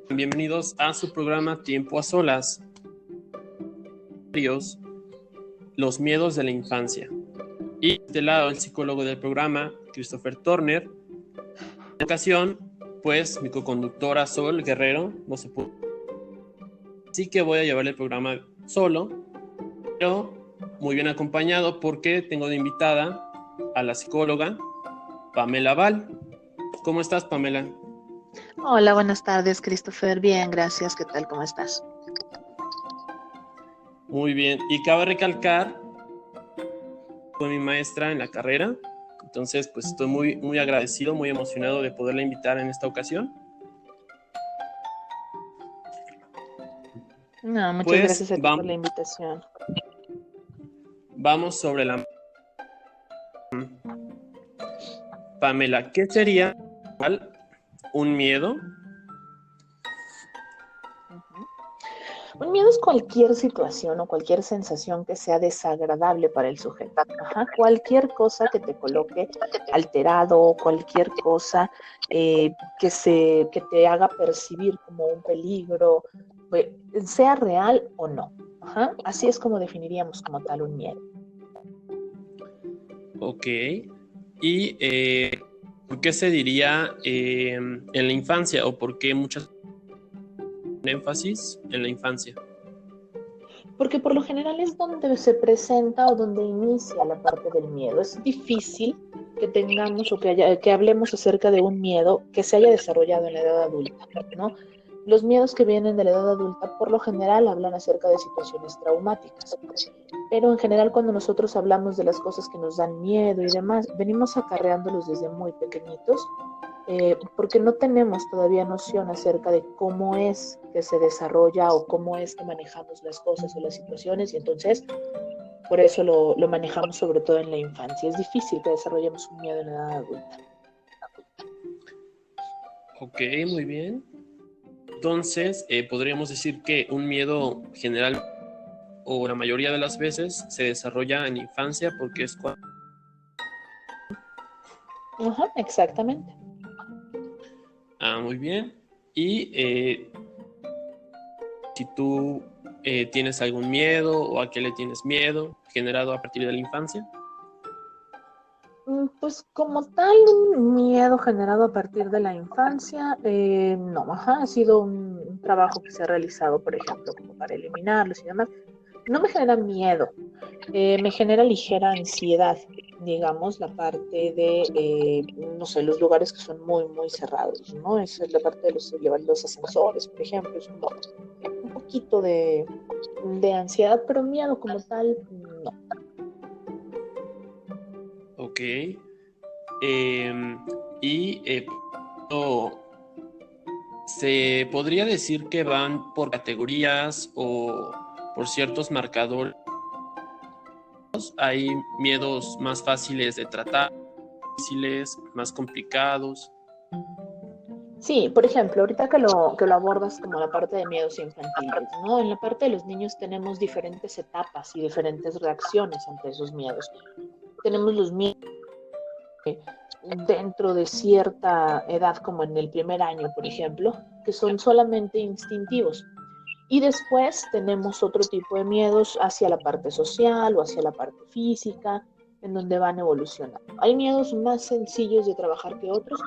Bienvenidos a su programa Tiempo a Solas. Los miedos de la infancia. Y de este lado, el psicólogo del programa, Christopher Turner. En esta ocasión, pues, mi coconductora Sol Guerrero no se pudo. Así que voy a llevar el programa solo, pero muy bien acompañado porque tengo de invitada a la psicóloga Pamela Val. ¿Cómo estás, Pamela? Hola, buenas tardes, Christopher. Bien, gracias. ¿Qué tal? ¿Cómo estás? Muy bien. Y cabe recalcar, fue mi maestra en la carrera, entonces pues estoy muy agradecido, muy emocionado de poderla invitar en esta ocasión. No, muchas Pues gracias a ti por la invitación. Vamos sobre la... Pamela, ¿qué sería un miedo? Un miedo es cualquier situación o cualquier sensación que sea desagradable para el sujeto. Cualquier cosa que te coloque alterado, cualquier cosa que te haga percibir como un peligro, sea real o no. Así es como definiríamos como tal un miedo. Ok. ¿Y por qué se diría en la infancia o por qué muchas énfasis en la infancia? Porque por lo general es donde se presenta o donde inicia la parte del miedo. Es difícil que tengamos o que hablemos acerca de un miedo que se haya desarrollado en la edad adulta, ¿no? Los miedos que vienen de la edad adulta por lo general hablan acerca de situaciones traumáticas. Pero en general cuando nosotros hablamos de las cosas que nos dan miedo y demás, venimos acarreándolos desde muy pequeñitos, porque no tenemos todavía noción acerca de cómo es que se desarrolla o cómo es que manejamos las cosas o las situaciones, y entonces por eso lo manejamos sobre todo en la infancia. Es difícil que desarrollemos un miedo en la edad adulta. Ok, muy bien. Entonces, podríamos decir que un miedo general o la mayoría de las veces se desarrolla en infancia porque es cuando... Exactamente. Muy bien. Y si tú tienes algún miedo o a qué le tienes miedo generado a partir de la infancia. Pues como tal, un miedo generado a partir de la infancia, no, ha sido un trabajo que se ha realizado, por ejemplo, como para eliminarlos y demás. No me genera miedo, me genera ligera ansiedad, digamos, la parte de, no sé, los lugares que son muy cerrados, ¿no? Esa es la parte de los ascensores, por ejemplo, es como un poquito de ansiedad, pero miedo como tal, no. Ok. Y se podría decir que van por categorías o por ciertos marcadores. Hay miedos más fáciles de tratar, difíciles, más complicados. Sí, por ejemplo, ahorita que lo abordas como la parte de miedos infantiles, ¿no? En la parte de los niños tenemos diferentes etapas y diferentes reacciones ante esos miedos. Tenemos los miedos dentro de cierta edad, como en el primer año, por ejemplo, que son solamente instintivos. Y después tenemos otro tipo de miedos hacia la parte social o hacia la parte física, en donde van evolucionando. ¿Hay miedos más sencillos de trabajar que otros?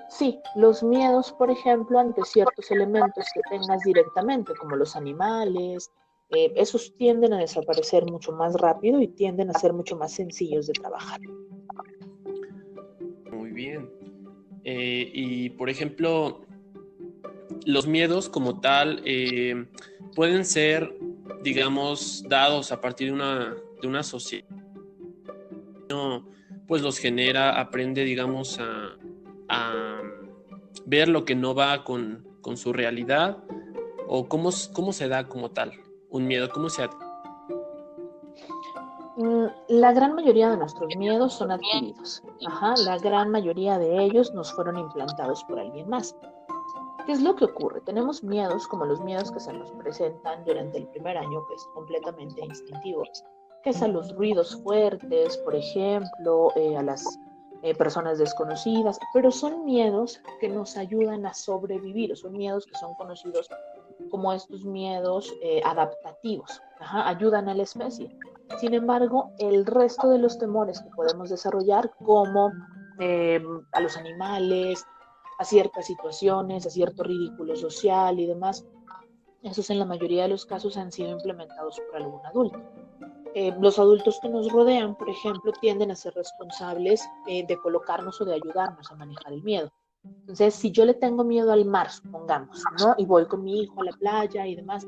Sí, los miedos, por ejemplo, ante ciertos elementos que tengas directamente, como los animales, esos tienden a desaparecer mucho más rápido y tienden a ser mucho más sencillos de trabajar. Muy bien. Y por ejemplo, los miedos como tal pueden ser, digamos, dados a partir de una sociedad. Pues los genera, aprende, digamos, a ver lo que no va con su realidad, o cómo se da como tal un miedo, cómo se... La gran mayoría de nuestros miedos son adquiridos. La gran mayoría de ellos nos fueron implantados por alguien más. ¿Qué es lo que ocurre? Tenemos miedos como los miedos que se nos presentan durante el primer año, que es completamente instintivo, que es a los ruidos fuertes, por ejemplo, a las personas desconocidas, pero son miedos que nos ayudan a sobrevivir, son miedos que son conocidos como estos miedos adaptativos, ayudan a la especie. Sin embargo, el resto de los temores que podemos desarrollar, como a los animales, a ciertas situaciones, a cierto ridículo social y demás, esos en la mayoría de los casos han sido implementados por algún adulto. Los adultos que nos rodean, por ejemplo, tienden a ser responsables de colocarnos o de ayudarnos a manejar el miedo. Entonces, si yo le tengo miedo al mar, supongamos, ¿no? Y voy con mi hijo a la playa y demás,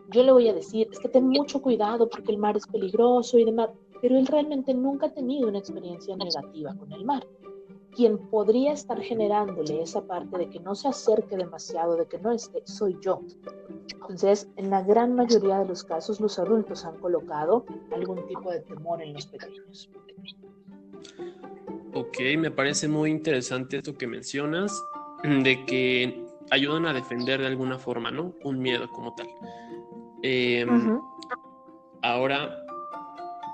yo le voy a decir, es que ten mucho cuidado porque el mar es peligroso y demás, pero él realmente nunca ha tenido una experiencia negativa con el mar. Quien podría estar generándole esa parte de que no se acerque demasiado, de que no esté, soy yo. Entonces, en la gran mayoría de los casos, los adultos han colocado algún tipo de temor en los pequeños. Ok, me parece muy interesante esto que mencionas, de que ayudan a defender de alguna forma, ¿no? Un miedo como tal. Ahora,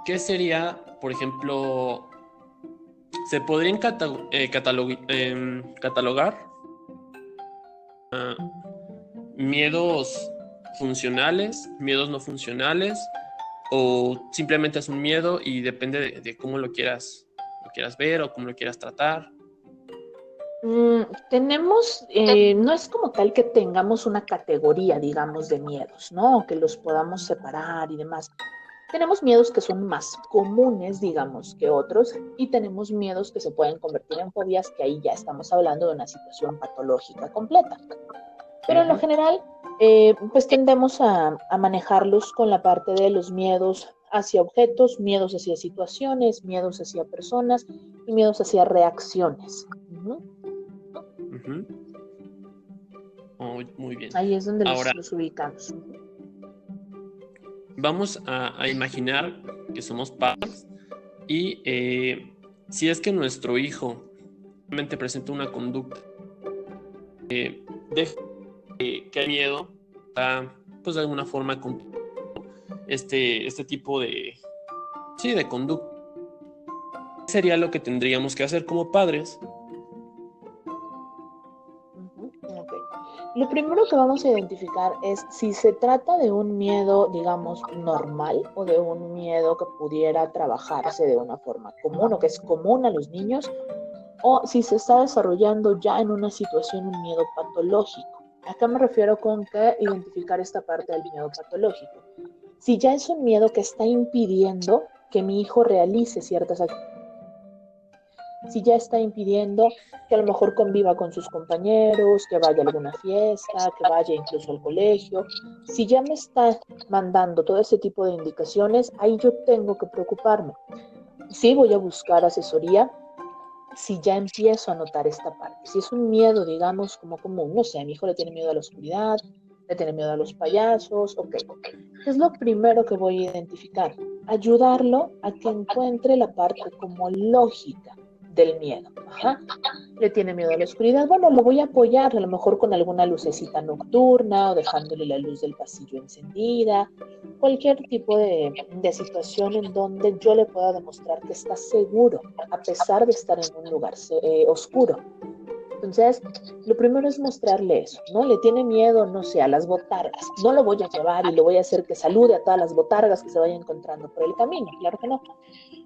¿qué sería, por ejemplo, se podrían catalogar miedos funcionales, miedos no funcionales, o simplemente es un miedo y depende de cómo lo quieras ver o cómo lo quieras tratar? Tenemos, no es como tal que tengamos una categoría, digamos, de miedos, ¿no? Que los podamos separar y demás. Tenemos miedos que son más comunes, digamos, que otros, y tenemos miedos que se pueden convertir en fobias, que ahí ya estamos hablando de una situación patológica completa. Pero en lo general, pues tendemos a manejarlos con la parte de los miedos hacia objetos, miedos hacia situaciones, miedos hacia personas y miedos hacia reacciones. Oh, muy bien. Ahí es donde Ahora, los ubicamos. vamos a imaginar que somos padres y si es que nuestro hijo realmente presenta una conducta que hay miedo, pues de alguna forma con este tipo de conducta, ¿qué sería lo que tendríamos que hacer como padres? Okay. Lo primero que vamos a identificar es si se trata de un miedo, digamos, normal o de un miedo que pudiera trabajarse de una forma común o que es común a los niños, o si se está desarrollando ya en una situación un miedo patológico. Acá me refiero con que identificar esta parte del miedo patológico. Si ya es un miedo que está impidiendo que mi hijo realice ciertas actividades, si ya está impidiendo que a lo mejor conviva con sus compañeros, que vaya a alguna fiesta, que vaya incluso al colegio, si ya me está mandando todo ese tipo de indicaciones, ahí yo tengo que preocuparme. Sí, voy a buscar asesoría si ya empiezo a notar esta parte. Si es un miedo, digamos, como común, no sé, mi hijo le tiene miedo a la oscuridad, le tiene miedo a los payasos, ok. ¿Qué es lo primero que voy a identificar? Ayudarlo a que encuentre la parte como lógica del miedo. Le tiene miedo a la oscuridad, bueno, lo voy a apoyar a lo mejor con alguna lucecita nocturna o dejándole la luz del pasillo encendida, cualquier tipo de situación en donde yo le pueda demostrar que está seguro a pesar de estar en un lugar oscuro. Entonces, lo primero es mostrarle eso, ¿no? Le tiene miedo, no sé, a las botargas. No lo voy a llevar y le voy a hacer que salude a todas las botargas que se vayan encontrando por el camino, claro que no.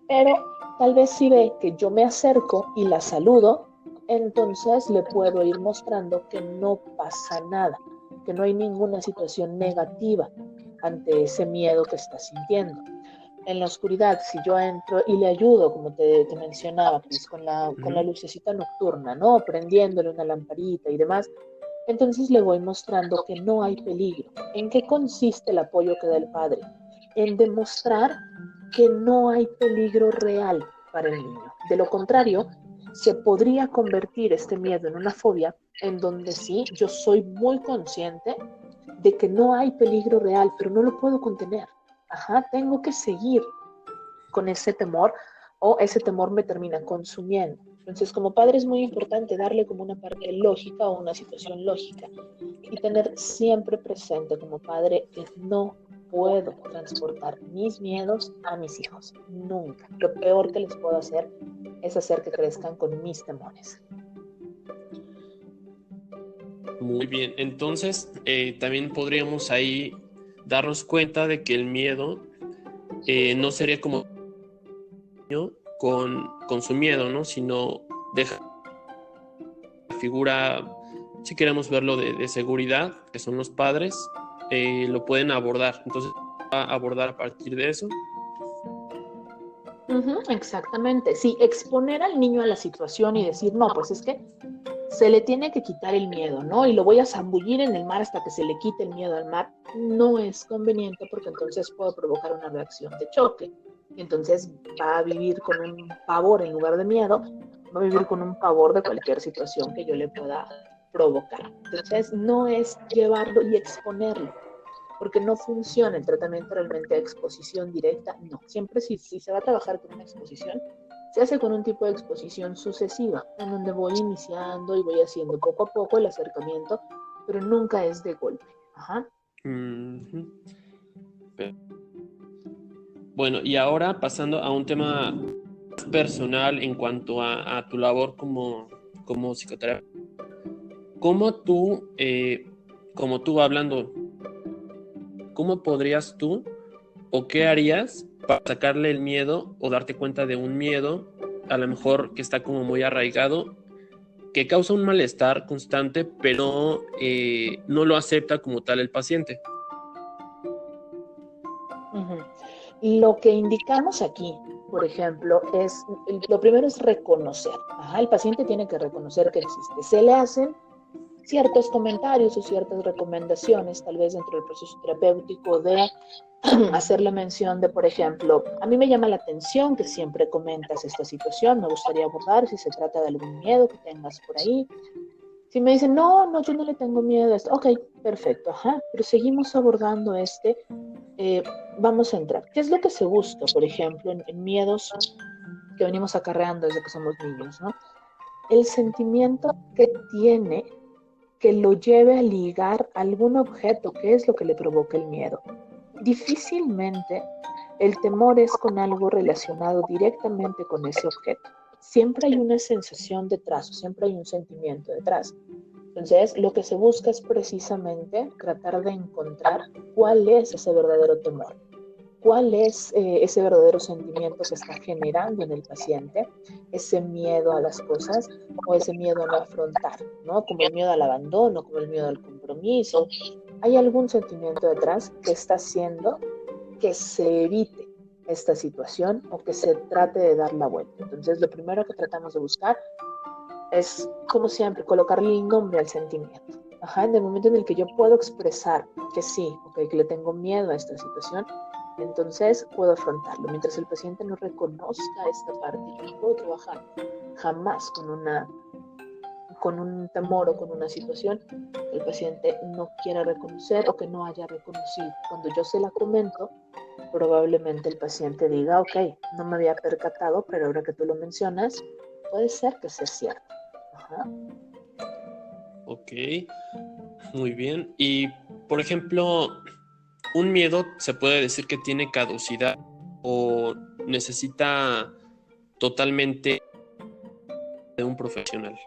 Pero tal vez si ve que yo me acerco y la saludo, entonces le puedo ir mostrando que no pasa nada, que no hay ninguna situación negativa ante ese miedo que está sintiendo. En la oscuridad, si yo entro y le ayudo, como te mencionaba, Cris, con la lucecita nocturna, ¿no? Prendiéndole una lamparita y demás, entonces le voy mostrando que no hay peligro. ¿En qué consiste el apoyo que da el padre? En demostrar que no hay peligro real para el niño. De lo contrario, se podría convertir este miedo en una fobia en donde sí, yo soy muy consciente de que no hay peligro real, pero no lo puedo contener. Tengo que seguir con ese temor o ese temor me termina consumiendo. Entonces, como padre es muy importante darle como una parte lógica o una situación lógica y tener siempre presente como padre que no puedo transportar mis miedos a mis hijos. Nunca. Lo peor que les puedo hacer es hacer que crezcan con mis temores. Muy bien, entonces también podríamos ahí darnos cuenta de que el miedo no sería como con su miedo, ¿no? Sino deja la figura, si queremos verlo de seguridad, que son los padres, lo pueden abordar. Entonces, va a abordar a partir de eso. Exactamente. Sí, exponer al niño a la situación y decir, no, pues es que se le tiene que quitar el miedo, ¿no? Y lo voy a zambullir en el mar hasta que se le quite el miedo al mar, no es conveniente porque entonces puedo provocar una reacción de choque. Entonces va a vivir con un pavor en lugar de miedo, va a vivir con un pavor de cualquier situación que yo le pueda provocar. Entonces no es llevarlo y exponerlo, porque no funciona el tratamiento realmente de exposición directa, no. Siempre si se va a trabajar con una exposición, se hace con un tipo de exposición sucesiva, en donde voy iniciando y voy haciendo poco a poco el acercamiento, pero nunca es de golpe. Ajá. Uh-huh. Bueno, y ahora pasando a un tema personal en cuanto a tu labor como psicoterapeuta. ¿Cómo tú hablando, cómo podrías tú o qué harías para sacarle el miedo o darte cuenta de un miedo, a lo mejor que está como muy arraigado, que causa un malestar constante, pero no lo acepta como tal el paciente? Uh-huh. Lo que indicamos aquí, por ejemplo, lo primero es reconocer. Ajá, el paciente tiene que reconocer que existe. Se le hacen ciertos comentarios o ciertas recomendaciones, tal vez dentro del proceso terapéutico, de hacerle mención de, por ejemplo, a mí me llama la atención que siempre comentas esta situación, me gustaría abordar si se trata de algún miedo que tengas por ahí. Si me dicen, no, yo no le tengo miedo a esto, ok, perfecto, ajá, pero seguimos abordando vamos a entrar. ¿Qué es lo que se busca, por ejemplo, en miedos que venimos acarreando desde que somos niños, ¿no? El sentimiento que tiene que lo lleve a ligar algún objeto, que es lo que le provoca el miedo. Difícilmente el temor es con algo relacionado directamente con ese objeto. Siempre hay una sensación detrás, o siempre hay un sentimiento detrás. Entonces, lo que se busca es precisamente tratar de encontrar cuál es ese verdadero temor, cuál es ese verdadero sentimiento que está generando en el paciente, ese miedo a las cosas o ese miedo a no afrontar, ¿no? Como el miedo al abandono, como el miedo al compromiso. Hay algún sentimiento detrás que está haciendo que se evite esta situación o que se trate de dar la vuelta. Entonces, lo primero que tratamos de buscar es, como siempre, colocarle el nombre al sentimiento. Ajá, en el momento en el que yo puedo expresar que sí, okay, que le tengo miedo a esta situación, entonces puedo afrontarlo. Mientras el paciente no reconozca esta parte, yo no puedo trabajar jamás con un temor o con una situación que el paciente no quiera reconocer o que no haya reconocido. Cuando yo se la comento, probablemente el paciente diga, ok, no me había percatado, pero ahora que tú lo mencionas, puede ser que sea cierto. Ajá. Ok, muy bien. Y, por ejemplo, un miedo se puede decir que tiene caducidad o necesita totalmente de un profesional.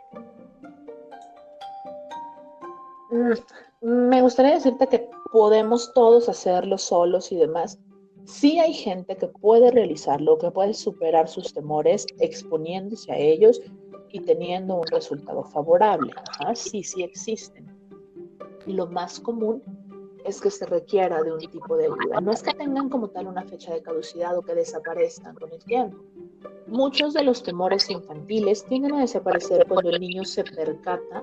Me gustaría decirte que podemos todos hacerlo solos y demás. Sí hay gente que puede realizarlo, que puede superar sus temores exponiéndose a ellos y teniendo un resultado favorable. Ajá, sí existen. Lo más común es que se requiera de un tipo de ayuda. No es que tengan como tal una fecha de caducidad o que desaparezcan con el tiempo. Muchos de los temores infantiles tienden a desaparecer cuando el niño se percata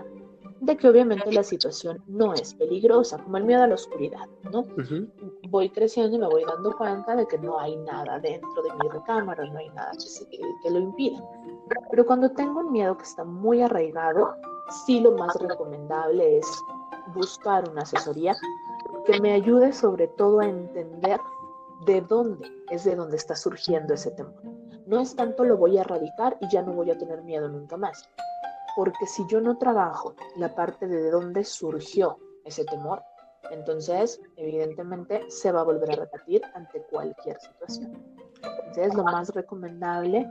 de que obviamente la situación no es peligrosa, como el miedo a la oscuridad, ¿no? Uh-huh. Voy creciendo y me voy dando cuenta de que no hay nada dentro de mi recámara, no hay nada que lo impida. Pero cuando tengo un miedo que está muy arraigado, sí lo más recomendable es buscar una asesoría que me ayude sobre todo a entender de dónde está surgiendo ese temor. No es tanto lo voy a erradicar y ya no voy a tener miedo nunca más, porque si yo no trabajo la parte de dónde surgió ese temor, entonces evidentemente se va a volver a repetir ante cualquier situación. Entonces lo más recomendable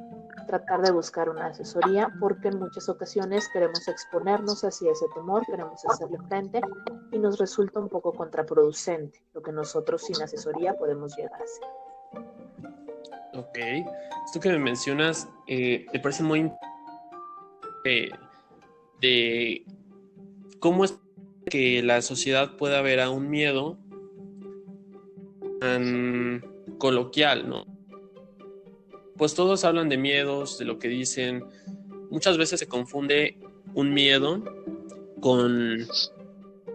tratar de buscar una asesoría, porque en muchas ocasiones queremos exponernos hacia ese temor, queremos hacerle frente y nos resulta un poco contraproducente lo que nosotros sin asesoría podemos llegar a hacer. Ok, esto que me mencionas me parece muy de cómo es que la sociedad pueda ver a un miedo tan coloquial, ¿no? Pues todos hablan de miedos, de lo que dicen. Muchas veces se confunde un miedo con,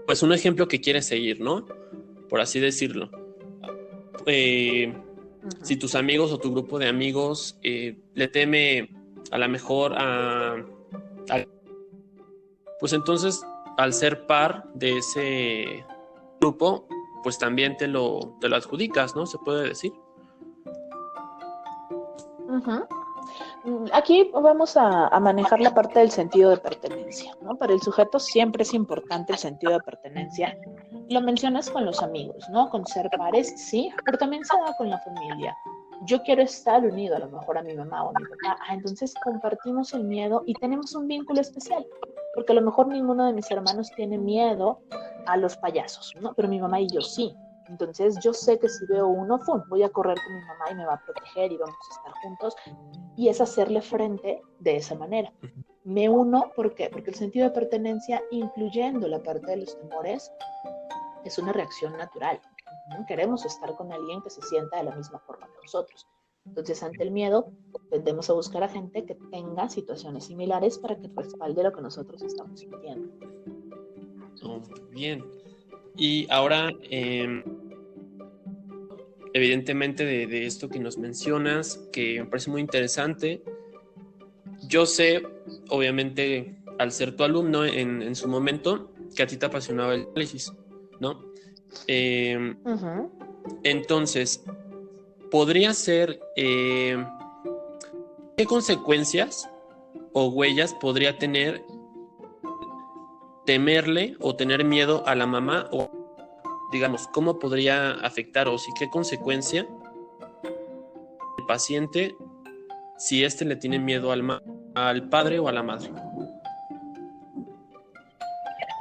pues, un ejemplo que quieres seguir, ¿no? Por así decirlo. Si tus amigos o tu grupo de amigos le teme a lo mejor pues entonces, al ser par de ese grupo, pues también te lo adjudicas, ¿no? Se puede decir. Aquí vamos a manejar la parte del sentido de pertenencia, ¿no? Para el sujeto siempre es importante el sentido de pertenencia. Lo mencionas con los amigos, ¿no? Con ser pares, sí, pero también se da con la familia. Yo quiero estar unido a lo mejor a mi mamá o a mi papá. Entonces compartimos el miedo y tenemos un vínculo especial, porque a lo mejor ninguno de mis hermanos tiene miedo a los payasos, ¿no? Pero mi mamá y yo sí. Entonces yo sé que si veo uno, ¡fum!, voy a correr con mi mamá y me va a proteger y vamos a estar juntos. Y es hacerle frente de esa manera. Me uno, ¿por qué? Porque el sentido de pertenencia, incluyendo la parte de los temores, es una reacción natural. Queremos estar con alguien que se sienta de la misma forma que nosotros. Entonces, ante el miedo, tendemos a buscar a gente que tenga situaciones similares para que respalde lo que nosotros estamos sintiendo. Oh, bien. Y ahora, evidentemente de esto que nos mencionas, que me parece muy interesante, yo sé, obviamente, al ser tu alumno en su momento, que a ti te apasionaba el análisis, ¿no? Entonces, podría ser, ¿qué consecuencias o huellas podría tener temerle o tener miedo a la mamá? O, digamos, ¿cómo podría afectar o sí qué consecuencia el paciente si éste le tiene miedo al padre o a la madre?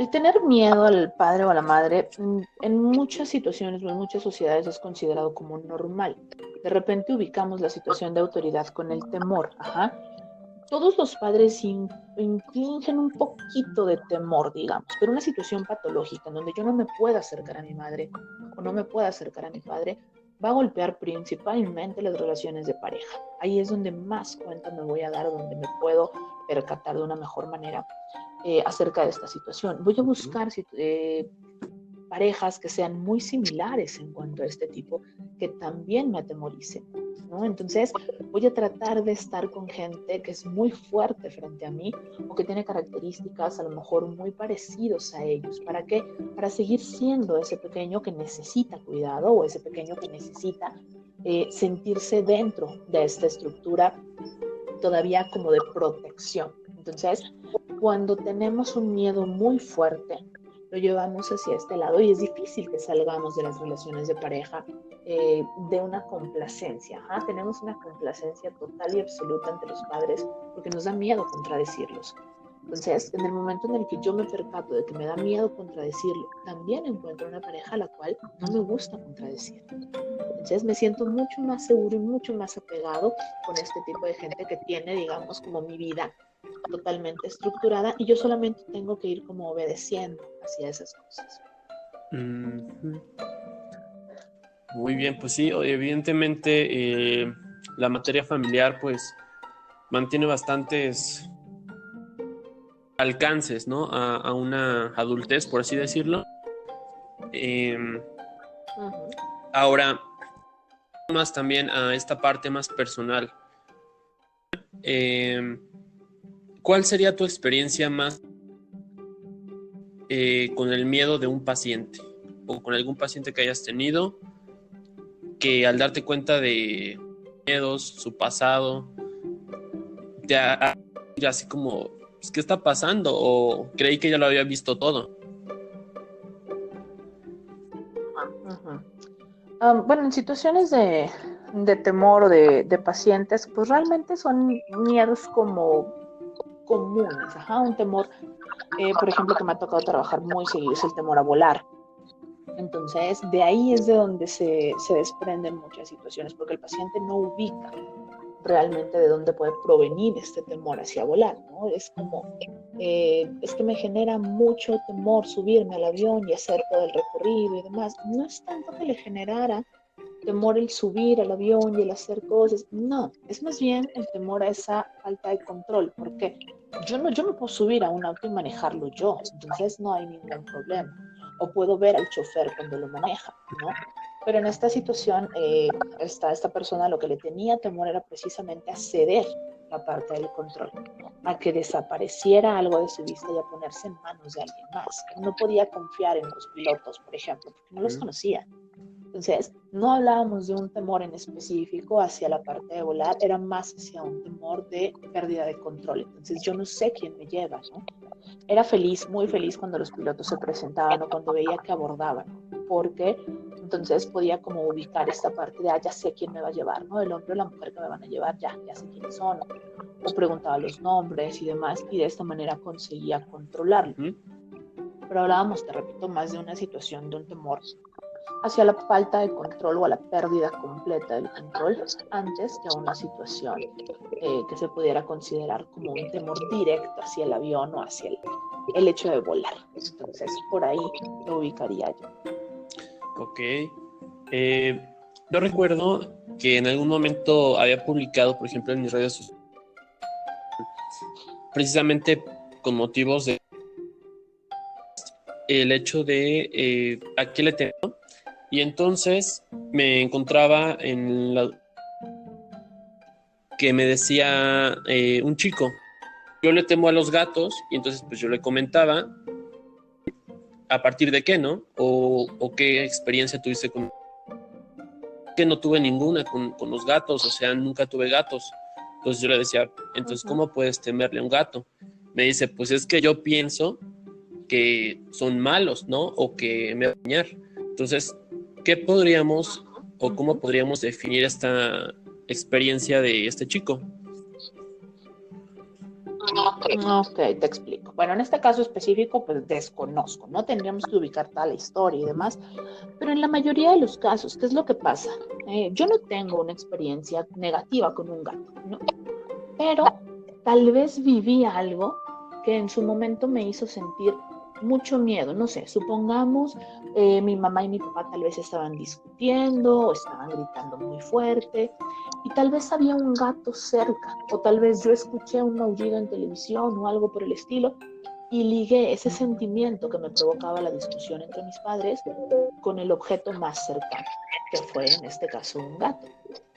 El tener miedo al padre o a la madre, en muchas situaciones o en muchas sociedades es considerado como normal. De repente ubicamos la situación de autoridad con el temor. Todos los padres infligen un poquito de temor, digamos, pero una situación patológica en donde yo no me puedo acercar a mi madre o no me puedo acercar a mi padre, va a golpear principalmente las relaciones de pareja. Ahí es donde más cuenta me voy a dar, donde me puedo percatar de una mejor manera acerca de esta situación. Voy a buscar parejas que sean muy similares en cuanto a este tipo, que también me atemoricen, ¿no? Entonces voy a tratar de estar con gente que es muy fuerte frente a mí o que tiene características a lo mejor muy parecidos a ellos. ¿Para qué? Para seguir siendo ese pequeño que necesita cuidado o ese pequeño que necesita sentirse dentro de esta estructura todavía como de protección. Entonces, cuando tenemos un miedo muy fuerte, lo llevamos hacia este lado y es difícil que salgamos de las relaciones de pareja de una complacencia. Tenemos una complacencia total y absoluta ante los padres porque nos da miedo contradecirlos. Entonces, en el momento en el que yo me percato de que me da miedo contradecirlo, también encuentro una pareja a la cual no me gusta contradecir. Entonces me siento mucho más seguro y mucho más apegado con este tipo de gente que tiene, digamos, como mi vida totalmente estructurada y yo solamente tengo que ir como obedeciendo hacia esas cosas. Muy bien, pues sí, evidentemente la materia familiar pues mantiene bastantes alcances, ¿no? A una adultez, por así decirlo. Ahora, más también a esta parte más personal. ¿Cuál sería tu experiencia más con el miedo de un paciente o con algún paciente que hayas tenido que al darte cuenta de miedos, su pasado, ya así como, pues, ¿qué está pasando? O creí que ya lo había visto todo. Bueno, en situaciones de de temor o de pacientes, pues realmente son miedos como comunes. Ajá, un temor, por ejemplo, que me ha tocado trabajar muy seguido es el temor a volar. Entonces, de ahí es de donde se desprenden muchas situaciones, porque el paciente no ubica realmente de dónde puede provenir este temor hacia volar, ¿no? Es como, es que me genera mucho temor subirme al avión y hacer todo el recorrido y demás. No es tanto que le generara temor el subir al avión y el hacer cosas, no, es más bien el temor a esa falta de control, porque yo me puedo subir a un auto y manejarlo yo, entonces no hay ningún problema, o puedo ver al chofer cuando lo maneja, ¿no? Pero en esta situación, esta persona lo que le tenía temor era precisamente a ceder la parte del control, a que desapareciera algo de su vista y a ponerse en manos de alguien más. No podía confiar en los pilotos, por ejemplo, porque no los conocía. Entonces, no hablábamos de un temor en específico hacia la parte de volar, era más hacia un temor de pérdida de control. Entonces, yo no sé quién me lleva, ¿no? Era feliz, muy feliz cuando los pilotos se presentaban o cuando veía que abordaban, porque entonces podía como ubicar esta parte de, ya sé quién me va a llevar, ¿no? El hombre o la mujer que me van a llevar, ya sé quiénes son, o preguntaba los nombres y demás, y de esta manera conseguía controlarlo. Pero hablábamos, te repito, más de una situación de un temor hacia la falta de control o a la pérdida completa del control antes que a una situación que se pudiera considerar como un temor directo hacia el avión o hacia el hecho de volar. Entonces, por ahí lo ubicaría yo. Ok. Yo recuerdo que en algún momento había publicado, por ejemplo, en mis redes sociales, precisamente con motivos de el hecho de a qué le temo. Y entonces me encontraba en la que me decía un chico, yo le temo a los gatos, y entonces pues yo le comentaba a partir de qué, ¿no? O qué experiencia tuviste con... Que no tuve ninguna con los gatos, o sea, nunca tuve gatos. Entonces yo le decía, entonces, ¿cómo puedes temerle a un gato? Me dice, pues es que yo pienso que son malos, ¿no? O que me van a dañar. Entonces, ¿qué podríamos o cómo podríamos definir esta experiencia de este chico? Ok, te explico. Bueno, en este caso específico, pues desconozco, ¿no? Tendríamos que ubicar toda la historia y demás, pero en la mayoría de los casos, ¿qué es lo que pasa? Yo no tengo una experiencia negativa con un gato, ¿no? Pero tal vez viví algo que en su momento me hizo sentir mucho miedo, no sé, supongamos mi mamá y mi papá tal vez estaban discutiendo o estaban gritando muy fuerte y tal vez había un gato cerca o tal vez yo escuché un maullido en televisión o algo por el estilo y ligué ese sentimiento que me provocaba la discusión entre mis padres con el objeto más cercano, que fue en este caso un gato.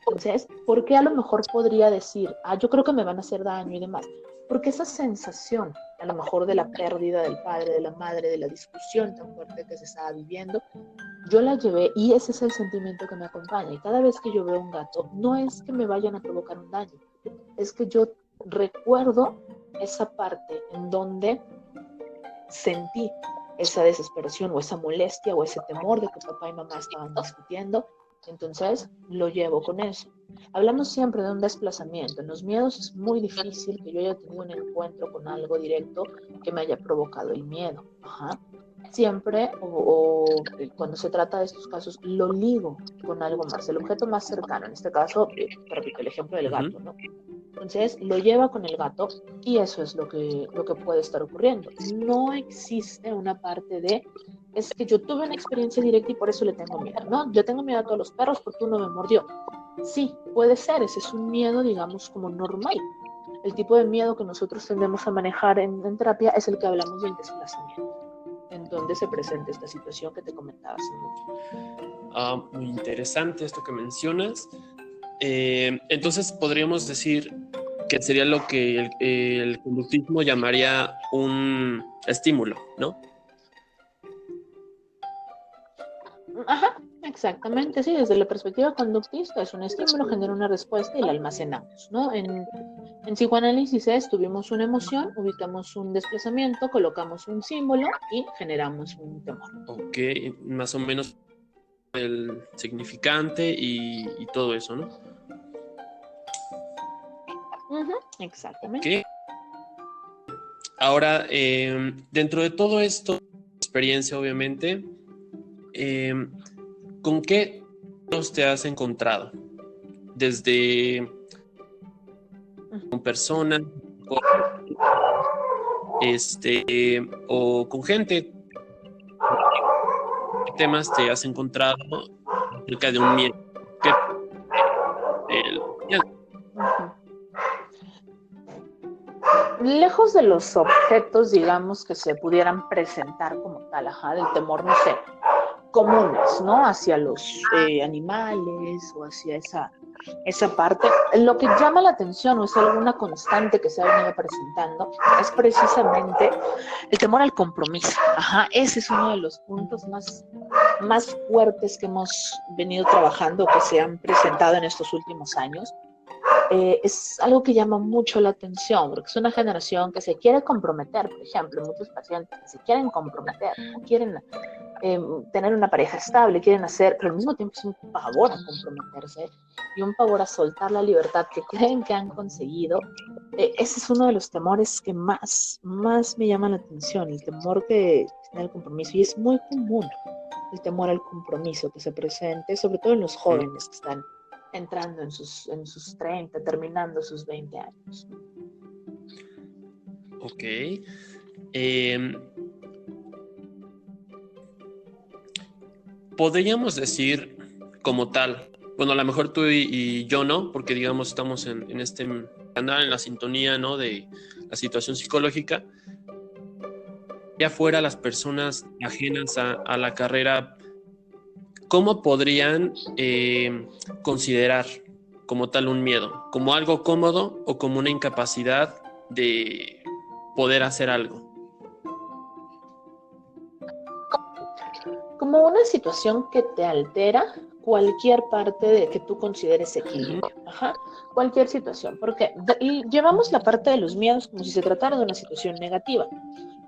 Entonces, ¿por qué a lo mejor podría decir, yo creo que me van a hacer daño y demás? Porque esa sensación, a lo mejor de la pérdida del padre, de la madre, de la discusión tan fuerte que se estaba viviendo, yo la llevé y ese es el sentimiento que me acompaña. Y cada vez que yo veo un gato, no es que me vayan a provocar un daño, es que yo recuerdo esa parte en donde sentí esa desesperación o esa molestia o ese temor de que papá y mamá estaban discutiendo. Entonces lo llevo con eso. Hablamos siempre de un desplazamiento. En los miedos es muy difícil que yo haya tenido un encuentro con algo directo que me haya provocado el miedo. Ajá. Siempre, cuando se trata de estos casos, lo ligo con algo más, el objeto más cercano. En este caso, te repito, el ejemplo del gato, ¿no? Entonces lo lleva con el gato y eso es lo que puede estar ocurriendo. No existe una parte de, es que yo tuve una experiencia directa y por eso le tengo miedo, ¿no? Yo tengo miedo a todos los perros porque uno me mordió. Sí, puede ser, ese es un miedo, digamos, como normal. El tipo de miedo que nosotros tendemos a manejar en terapia es el que hablamos del desplazamiento, en donde se presenta esta situación que te comentaba hace mucho. Muy interesante esto que mencionas. Entonces podríamos decir que sería lo que el conductismo llamaría un estímulo, ¿no? Ajá, exactamente, sí, desde la perspectiva conductista es un estímulo, genera una respuesta y la almacenamos, ¿no? En psicoanálisis tuvimos una emoción, ubicamos un desplazamiento, colocamos un símbolo y generamos un temor. Ok, más o menos el significante y todo eso, ¿no? Exactamente. ¿Qué? Ahora, dentro de todo esto, experiencia obviamente, ¿con qué te has encontrado? Desde con personas, con, o con gente. ¿Qué temas te has encontrado acerca de un miedo? ¿Qué el miedo? Lejos de los objetos, digamos, que se pudieran presentar como tal, del temor, no sé, comunes, ¿no? Hacia los animales o hacia esa parte. Lo que llama la atención o es alguna constante que se ha venido presentando es precisamente el temor al compromiso. Ese es uno de los puntos más fuertes que hemos venido trabajando, que se han presentado en estos últimos años. Es algo que llama mucho la atención, porque es una generación que se quiere comprometer, por ejemplo, muchos pacientes que se quieren comprometer, no quieren tener una pareja estable, quieren hacer, pero al mismo tiempo es un pavor a comprometerse y un pavor a soltar la libertad que creen que han conseguido. Ese es uno de los temores que más me llama la atención, el temor que tiene el compromiso, y es muy común el temor al compromiso que se presente, sobre todo en los jóvenes que están entrando en sus 30, terminando sus 20 años. Ok. Podríamos decir como tal, bueno, a lo mejor tú y yo no, porque digamos estamos en este canal, en la sintonía, ¿no? De la situación psicológica. Ya fuera las personas ajenas a la carrera, ¿cómo podrían considerar como tal un miedo? ¿Como algo cómodo o como una incapacidad de poder hacer algo? Como una situación que te altera cualquier parte de que tú consideres equilibrio. Cualquier situación. Porque llevamos la parte de los miedos como si se tratara de una situación negativa.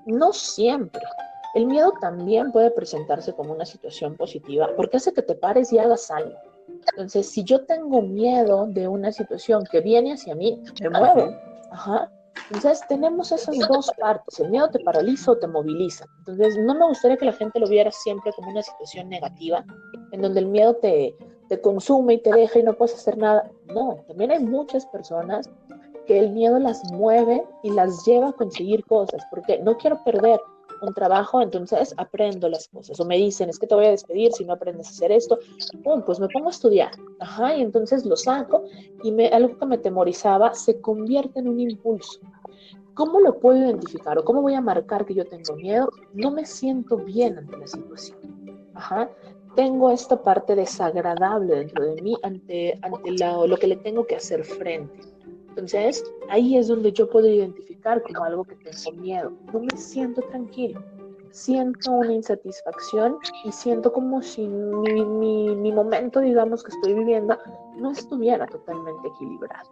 No siempre. El miedo también puede presentarse como una situación positiva porque hace que te pares y hagas algo. Entonces, si yo tengo miedo de una situación que viene hacia mí, me muevo. Entonces, tenemos esas dos partes. El miedo te paraliza o te moviliza. Entonces, no me gustaría que la gente lo viera siempre como una situación negativa, en donde el miedo te consume y te deja y no puedes hacer nada. No, también hay muchas personas que el miedo las mueve y las lleva a conseguir cosas, porque no quiero perder un trabajo, entonces aprendo las cosas. O me dicen, es que te voy a despedir si no aprendes a hacer esto. Pues me pongo a estudiar. Y entonces lo saco y algo que me temorizaba se convierte en un impulso. ¿Cómo lo puedo identificar o cómo voy a marcar que yo tengo miedo? No me siento bien ante la situación. Tengo esta parte desagradable dentro de mí ante lo que le tengo que hacer frente. Entonces, ahí es donde yo puedo identificar como algo que tengo miedo. No me siento tranquilo. Siento una insatisfacción y siento como si mi momento, digamos, que estoy viviendo no estuviera totalmente equilibrado.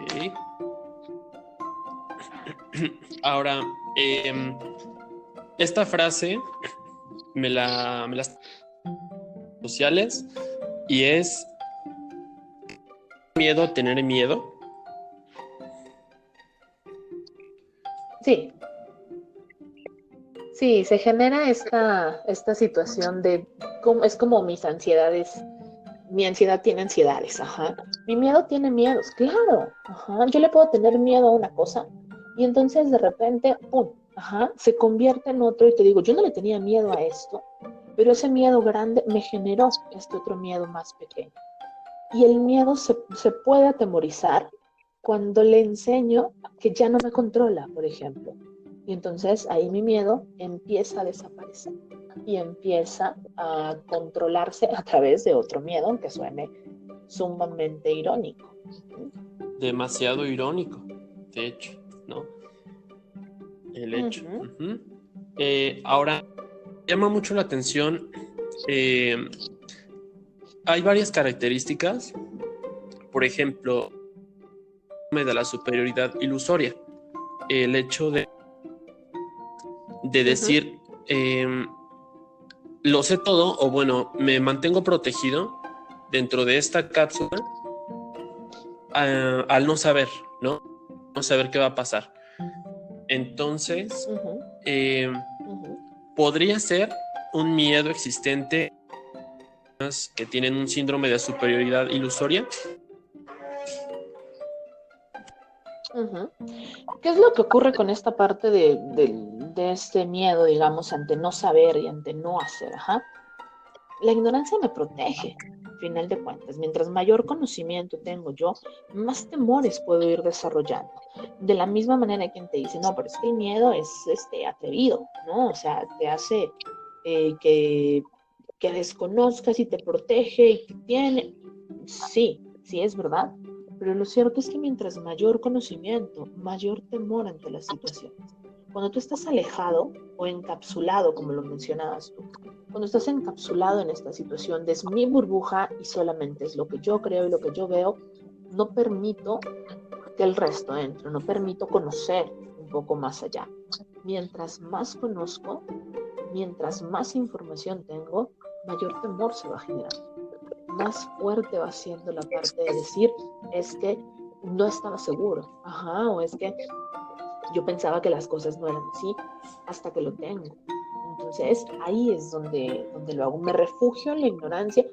Ok. Ahora, esta frase me la sociales y es miedo, tener miedo. Sí, se genera esta situación de es como mis ansiedades. Mi ansiedad tiene ansiedades, Mi miedo tiene miedos, claro, Yo le puedo tener miedo a una cosa y entonces de repente, ¡pum! Se convierte en otro y te digo, yo no le tenía miedo a esto, pero ese miedo grande me generó este otro miedo más pequeño. Y el miedo se puede atemorizar cuando le enseño que ya no me controla, por ejemplo. Y entonces ahí mi miedo empieza a desaparecer y empieza a controlarse a través de otro miedo, aunque suene sumamente irónico. Demasiado irónico, de hecho, ¿no? El hecho. Ahora, llama mucho la atención. Hay varias características. Por ejemplo, de la superioridad ilusoria. El hecho de decir, lo sé todo, o bueno, me mantengo protegido dentro de esta cápsula al no saber, ¿no? No saber qué va a pasar. Entonces, Ujú, ujú. podría ser un miedo existente que tienen un síndrome de superioridad ilusoria. Ujú. ¿Qué es lo que ocurre con esta parte de este miedo, digamos, ante no saber y ante no hacer? Ajá. La ignorancia me protege, al final de cuentas. Mientras mayor conocimiento tengo yo, más temores puedo ir desarrollando. De la misma manera que quien te dice, no, pero es que el miedo es atrevido, ¿no? O sea, te hace que desconozcas y te protege y te tiene. Sí, sí es verdad. Pero lo cierto es que mientras mayor conocimiento, mayor temor ante las situaciones. Cuando tú estás alejado o encapsulado, como lo mencionabas tú, cuando estás encapsulado en esta situación de es mi burbuja y solamente es lo que yo creo y lo que yo veo, no permito que el resto entre, no permito conocer un poco más allá. Mientras más conozco, mientras más información tengo, mayor temor se va generando. Más fuerte va siendo la parte de decir, es que no estaba seguro, ajá, o es que yo pensaba que las cosas no eran así hasta que lo tengo. Entonces ahí es donde lo hago. Me refugio en la ignorancia.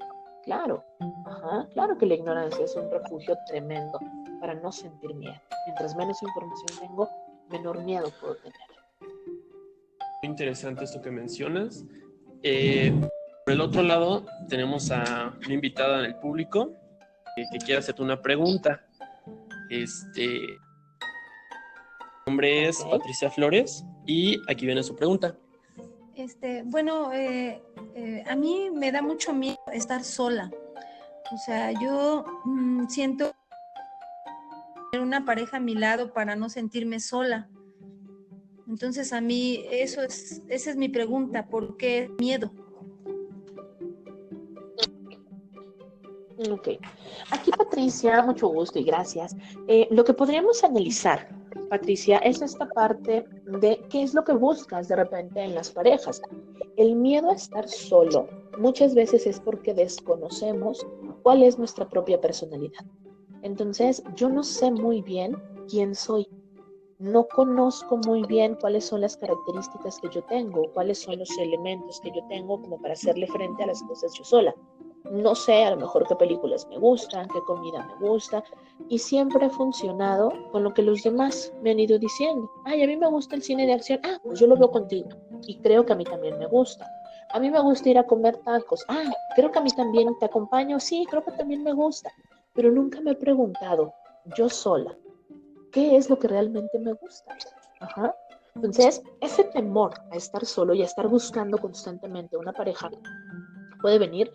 Claro, ajá, claro que la ignorancia es un refugio tremendo para no sentir miedo. Mientras menos información tengo, menor miedo puedo tener. Muy interesante esto que mencionas. Por el otro lado, tenemos a una invitada en el público que quiere hacerte una pregunta. Su nombre es Ok. Patricia Flores y aquí viene su pregunta. Bueno, a mí me da mucho miedo estar sola. O sea, yo siento tener una pareja a mi lado para no sentirme sola. Entonces a mí esa es mi pregunta, ¿por qué miedo? Ok. Aquí, Patricia, mucho gusto y gracias. Lo que podríamos analizar, Patricia, es esta parte de qué es lo que buscas de repente en las parejas. El miedo a estar solo muchas veces es porque desconocemos cuál es nuestra propia personalidad. Entonces, yo no sé muy bien quién soy. No conozco muy bien cuáles son las características que yo tengo, cuáles son los elementos que yo tengo como para hacerle frente a las cosas yo sola. No sé a lo mejor qué películas me gustan, qué comida me gusta, y siempre he funcionado con lo que los demás me han ido diciendo. Ay, a mí me gusta el cine de acción, ah, pues yo lo veo contigo, y creo que a mí también me gusta. A mí me gusta ir a comer tacos, ah, creo que a mí también te acompaño, sí, creo que también me gusta, pero nunca me he preguntado yo sola, ¿qué es lo que realmente me gusta? Ajá. Entonces, ese temor a estar solo y a estar buscando constantemente una pareja puede venir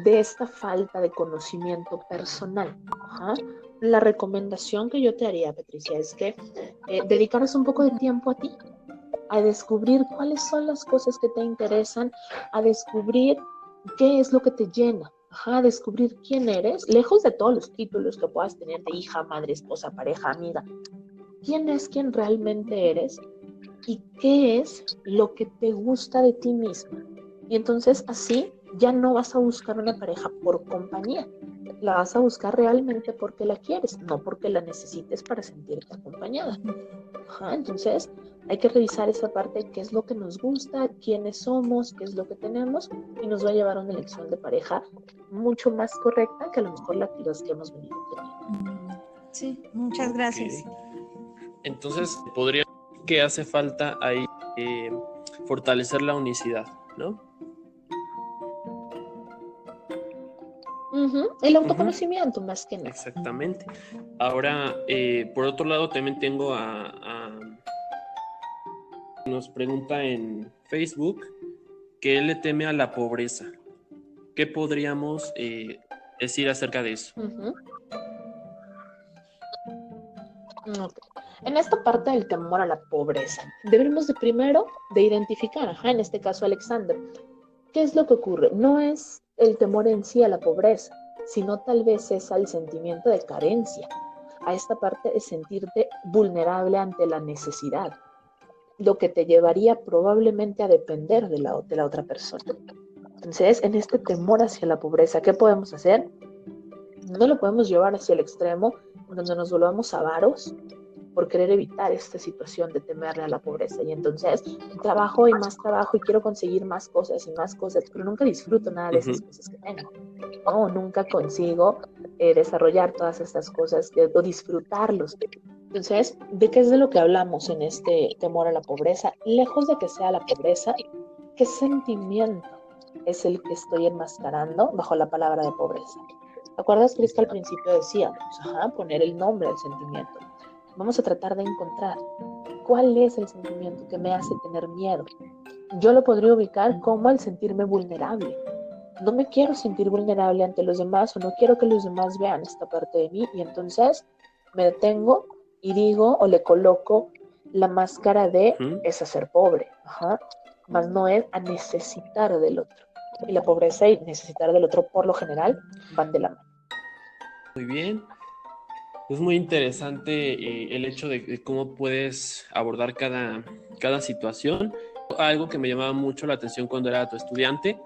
de esta falta de conocimiento personal. Ajá. La recomendación que yo te haría, Patricia, es que dedicaras un poco de tiempo a ti, a descubrir cuáles son las cosas que te interesan, a descubrir qué es lo que te llena, ajá, a descubrir quién eres, lejos de todos los títulos que puedas tener de hija, madre, esposa, pareja, amiga. ¿Quién es quien realmente eres? ¿Y qué es lo que te gusta de ti misma? Y entonces así ya no vas a buscar una pareja por compañía, la vas a buscar realmente porque la quieres, no porque la necesites para sentirte acompañada. Ajá, entonces hay que revisar esa parte, qué es lo que nos gusta, quiénes somos, qué es lo que tenemos, y nos va a llevar a una elección de pareja mucho más correcta que a lo mejor las que hemos venido teniendo. Sí, muchas gracias. Okay. Entonces, podría que hace falta ahí fortalecer la unicidad, ¿no? El autoconocimiento más que nada. Exactamente. Ahora, por otro lado, también tengo nos pregunta en Facebook que él le teme a la pobreza. ¿Qué podríamos decir acerca de eso? Okay. En esta parte del temor a la pobreza, debemos de primero de identificar, ajá, en este caso Alexander, ¿qué es lo que ocurre? No es el temor en sí a la pobreza, sino tal vez es al sentimiento de carencia, a esta parte de sentirte vulnerable ante la necesidad, lo que te llevaría probablemente a depender de la otra persona. Entonces, en este temor hacia la pobreza, ¿qué podemos hacer? No lo podemos llevar hacia el extremo donde nos volvamos avaros por querer evitar esta situación de temerle a la pobreza. Y entonces trabajo y quiero conseguir más cosas y más cosas, pero nunca disfruto nada de esas cosas que tengo. No, nunca consigo desarrollar todas estas cosas o disfrutarlos. Entonces, ¿de qué es de lo que hablamos en este temor a la pobreza? Lejos de que sea la pobreza, ¿qué sentimiento es el que estoy enmascarando bajo la palabra de pobreza? ¿Te acuerdas, Cris, que al principio decíamos, poner el nombre al sentimiento? Vamos a tratar de encontrar cuál es el sentimiento que me hace tener miedo. Yo lo podría ubicar como el sentirme vulnerable. No me quiero sentir vulnerable ante los demás o no quiero que los demás vean esta parte de mí y entonces me detengo y digo o le coloco la máscara de es a ser pobre, más no es a necesitar del otro. Y la pobreza y necesitar del otro por lo general van de la mano. Muy bien. Es muy interesante el hecho de cómo puedes abordar cada situación. Algo que me llamaba mucho la atención cuando era tu estudiante.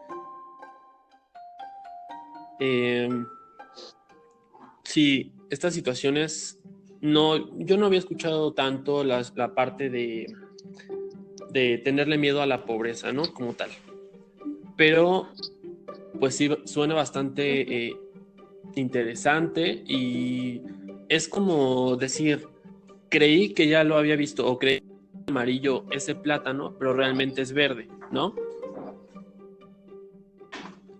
Sí, estas situaciones, yo no había escuchado tanto la parte de tenerle miedo a la pobreza, ¿no? Como tal. Pero, pues sí, suena bastante interesante y es como decir, creí que ya lo había visto o creí que era amarillo ese plátano, pero realmente es verde, ¿no?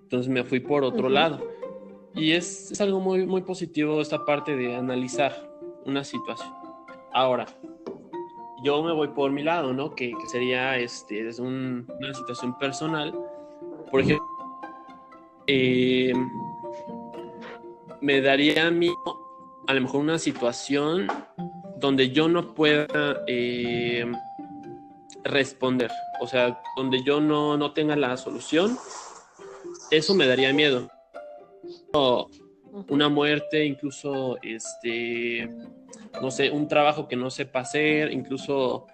Entonces me fui por otro lado. Y es algo muy, muy positivo esta parte de analizar una situación. Ahora, yo me voy por mi lado, ¿no? Que sería desde una situación personal. Por ejemplo, me daría miedo a lo mejor una situación donde yo no pueda responder, o sea, donde yo no tenga la solución. Eso me daría miedo. Una muerte, incluso no sé, un trabajo que no sepa hacer, incluso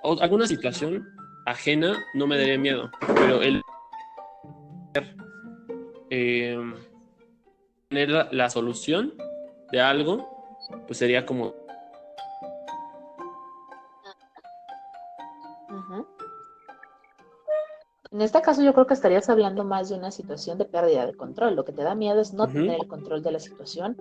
alguna situación ajena no me daría miedo, pero el tener la solución de algo, pues sería como En este caso yo creo que estarías hablando más de una situación de pérdida de control. Lo que te da miedo es no tener el control de la situación,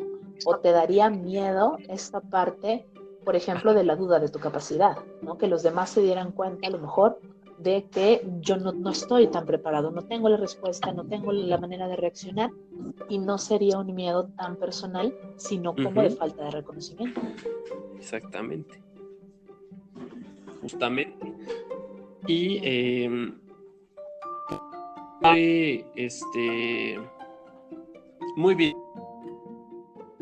o te daría miedo esta parte, por ejemplo, de la duda de tu capacidad, ¿no? Que los demás se dieran cuenta a lo mejor de que yo no estoy tan preparado, no tengo la respuesta, no tengo la manera de reaccionar, y no sería un miedo tan personal, sino como de falta de reconocimiento. Exactamente. Justamente. Y muy bien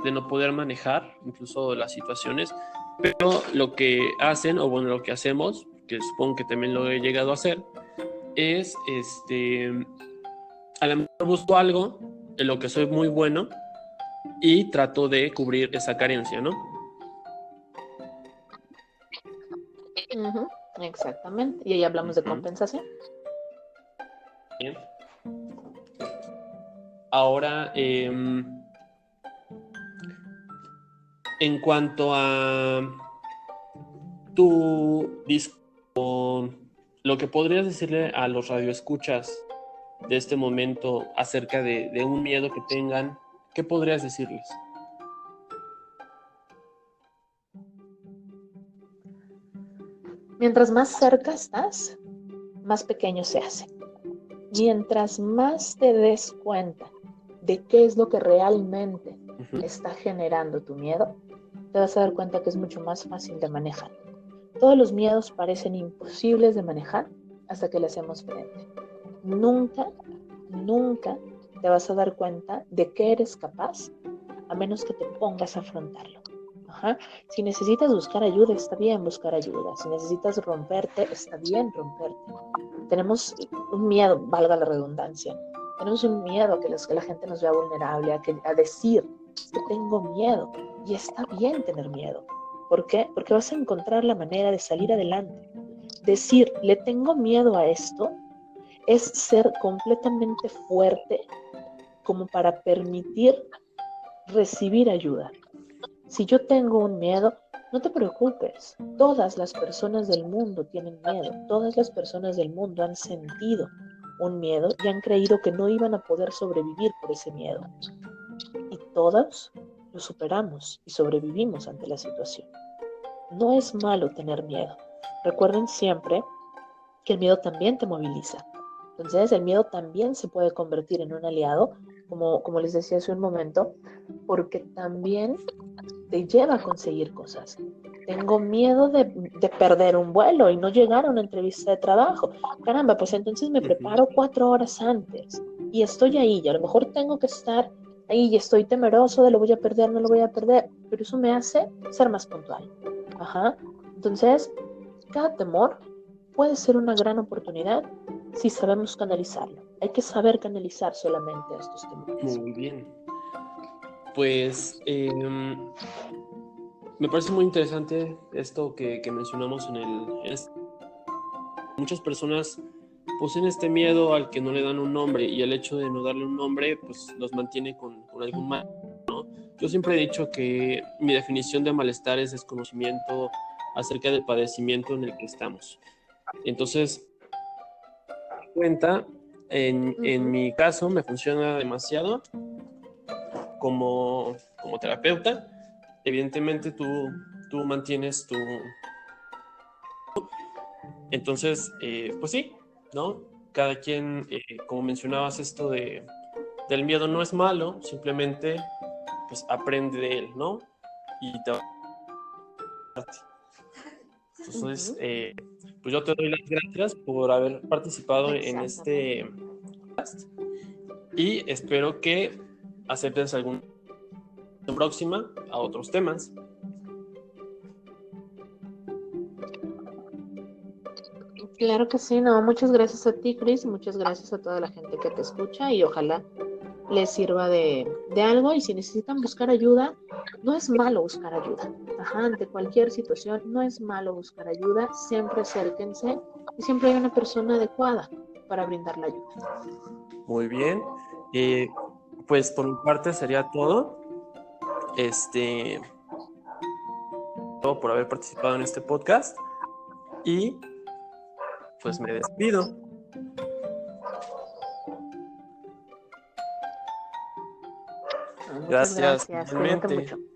de no poder manejar incluso las situaciones, pero lo que hacen, o bueno, lo que hacemos, que supongo que también lo he llegado a hacer, es a lo mejor busco algo en lo que soy muy bueno y trato de cubrir esa carencia, ¿no? Exactamente. Y ahí hablamos de compensación. Bien. Ahora, en cuanto a tu disco, lo que podrías decirle a los radioescuchas de este momento acerca de un miedo que tengan, ¿qué podrías decirles? Mientras más cerca estás, más pequeño se hace. Mientras más te des cuenta de qué es lo que realmente está generando tu miedo, te vas a dar cuenta que es mucho más fácil de manejar. Todos los miedos parecen imposibles de manejar hasta que le hacemos frente. Nunca te vas a dar cuenta de que eres capaz a menos que te pongas a afrontarlo. Si necesitas buscar ayuda, está bien buscar ayuda. Si necesitas romperte, está bien romperte. Tenemos un miedo, valga la redundancia, tenemos un miedo a que la gente nos vea vulnerable, a decir que tengo miedo. Y está bien tener miedo. ¿Por qué? Porque vas a encontrar la manera de salir adelante. Decir, le tengo miedo a esto, es ser completamente fuerte como para permitir recibir ayuda. Si yo tengo un miedo, no te preocupes. Todas las personas del mundo tienen miedo. Todas las personas del mundo han sentido un miedo y han creído que no iban a poder sobrevivir por ese miedo. Y todos lo superamos y sobrevivimos ante la situación. No es malo tener miedo. Recuerden siempre que el miedo también te moviliza. Entonces el miedo también se puede convertir en un aliado, como les decía hace un momento, porque también te lleva a conseguir cosas. Tengo miedo de perder un vuelo y no llegar a una entrevista de trabajo. Caramba, pues entonces me preparo 4 horas antes y estoy ahí y a lo mejor tengo que estar ahí y estoy temeroso de lo voy a perder, no lo voy a perder, pero eso me hace ser más puntual. Ajá. Entonces, cada temor puede ser una gran oportunidad si sabemos canalizarlo. Hay que saber canalizar solamente estos temores. Muy bien. Pues me parece muy interesante esto que mencionamos muchas personas poseen este miedo al que no le dan un nombre, y el hecho de no darle un nombre pues los mantiene con algún mal, ¿no? Yo siempre he dicho que mi definición de malestar es desconocimiento acerca del padecimiento en el que estamos. Entonces, en mi caso me funciona demasiado como terapeuta. Evidentemente tú mantienes tu... Entonces, pues sí, ¿no? Cada quien, como mencionabas, esto del miedo no es malo, simplemente pues aprende de él, ¿no? Y te va a... Entonces, pues yo te doy las gracias por haber participado en este podcast y espero que aceptes alguna próxima a otros temas. Claro que sí, no, muchas gracias a ti, Chris, y muchas gracias a toda la gente que te escucha y ojalá les sirva de algo, y si necesitan buscar ayuda, no es malo buscar ayuda. Ajá, ante cualquier situación, no es malo buscar ayuda, siempre acérquense y siempre hay una persona adecuada para brindar la ayuda. Muy bien, pues por mi parte sería todo. Todo por haber participado en este podcast y pues me despido. Muchas gracias. Igualmente. Cuídate mucho.